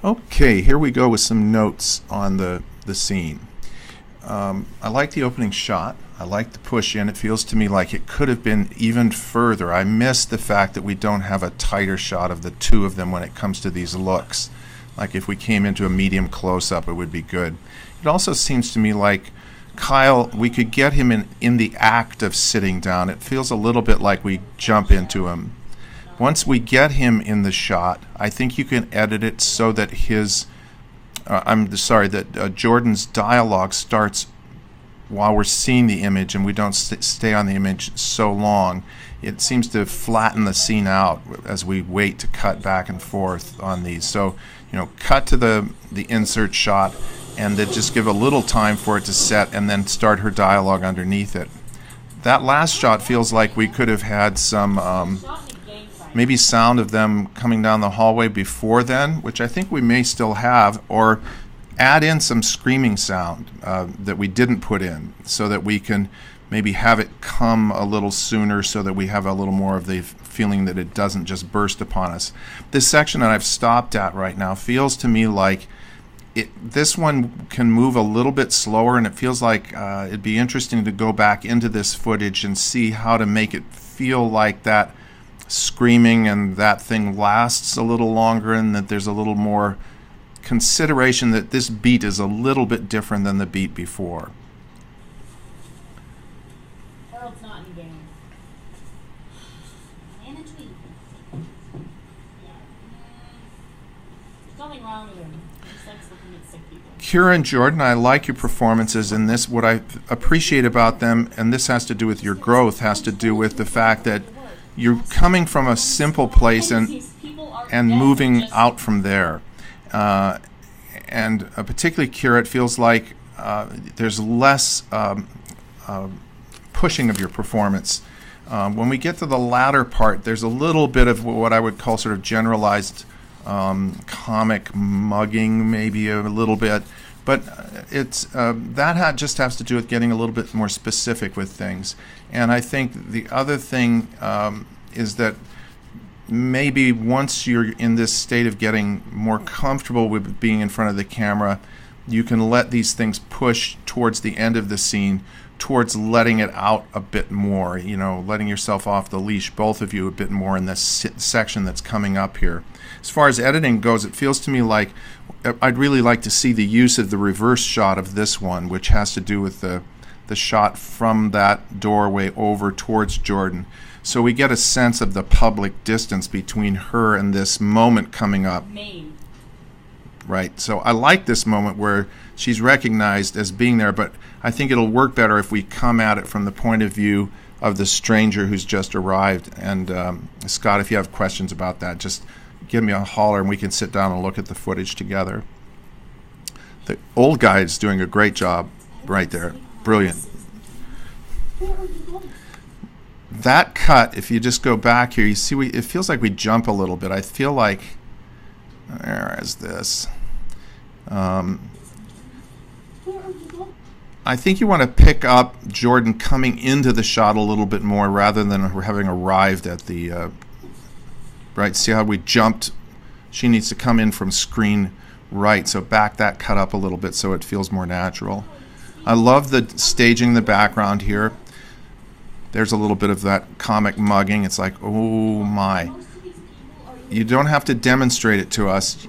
Okay, here we go with some notes on the scene. I like the opening shot. I like the push in. It feels to me like it could have been even further. I miss the fact that we don't have a tighter shot of the two of them when it comes to these looks. Like if we came into a medium close-up, it would be good. It also seems to me like Kyle, we could get him in the act of sitting down. It feels a little bit like we jump into him. Once we get him in the shot, I think you can edit it so that Jordyn's dialogue starts while we're seeing the image and we don't stay on the image so long. It seems to flatten the scene out as we wait to cut back and forth on these. So, cut to the insert shot and then just give a little time for it to set and then start her dialogue underneath it. That last shot feels like we could have had some maybe sound of them coming down the hallway before then, which I think we may still have, or add in some screaming sound that we didn't put in so that we can maybe have it come a little sooner so that we have a little more of the feeling that it doesn't just burst upon us. This section that I've stopped at right now feels to me like this one can move a little bit slower, and it feels like it'd be interesting to go back into this footage and see how to make it feel like that screaming and that thing lasts a little longer and that there's a little more consideration that this beat is a little bit different than the beat before. Harold's not in the game. And a tweet. There's nothing wrong with him. He just likes looking at sick people. Kira and Jordyn, I like your performances in this. What I appreciate about them, and this has to do with your growth, has to do with the fact that you're coming from a simple place and moving out from there. And particularly Kira, it feels like there's less pushing of your performance. When we get to the latter part, there's a little bit of what I would call sort of generalized comic mugging, maybe a little bit. But it's just has to do with getting a little bit more specific with things. And I think the other thing is that maybe once you're in this state of getting more comfortable with being in front of the camera, you can let these things push towards the end of the scene, towards letting it out a bit more, letting yourself off the leash, both of you, a bit more in this section that's coming up here. As far as editing goes, it feels to me like I'd really like to see the use of the reverse shot of this one, which has to do with the shot from that doorway over towards Jordyn. So we get a sense of the public distance between her and this moment coming up. Right. So I like this moment where she's recognized as being there, but I think it'll work better if we come at it from the point of view of the stranger who's just arrived. And Scott, if you have questions about that, just give me a holler and we can sit down and look at the footage together. The old guy is doing a great job right there. Brilliant. That cut, if you just go back here, you see it feels like we jump a little bit. I feel like, where is this? I think you want to pick up Jordyn coming into the shot a little bit more rather than having arrived at the, right, see how we jumped? She needs to come in from screen right, so back that cut up a little bit so it feels more natural. I love the staging in the background here. There's a little bit of that comic mugging. It's like, oh my. You don't have to demonstrate it to us.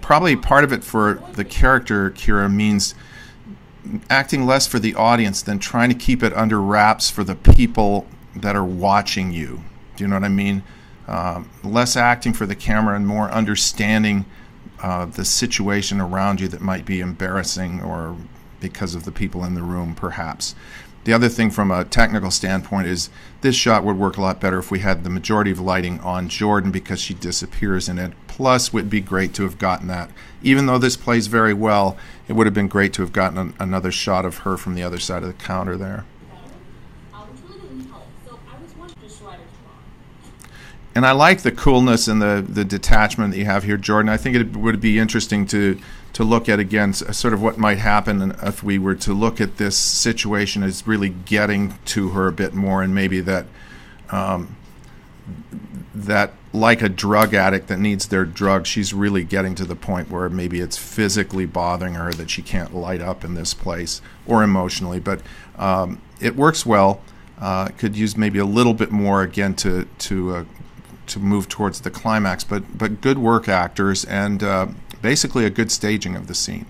Probably part of it for the character, Kira, means acting less for the audience than trying to keep it under wraps for the people that are watching you. Do you know what I mean? Less acting for the camera and more understanding the situation around you that might be embarrassing or because of the people in the room, perhaps. The other thing from a technical standpoint is this shot would work a lot better if we had the majority of lighting on Jordyn because she disappears in it. Plus, it would be great to have gotten that. Even though this plays very well, it would have been great to have gotten another shot of her from the other side of the counter there. And I like the coolness and the detachment that you have here, Jordyn. I think it would be interesting to look at, again, sort of what might happen if we were to look at this situation as really getting to her a bit more, and maybe that that like a drug addict that needs their drug. She's really getting to the point where maybe it's physically bothering her that she can't light up in this place, or emotionally. But it works well. Could use maybe a little bit more again to move towards the climax. But good work, actors, and basically a good staging of the scene.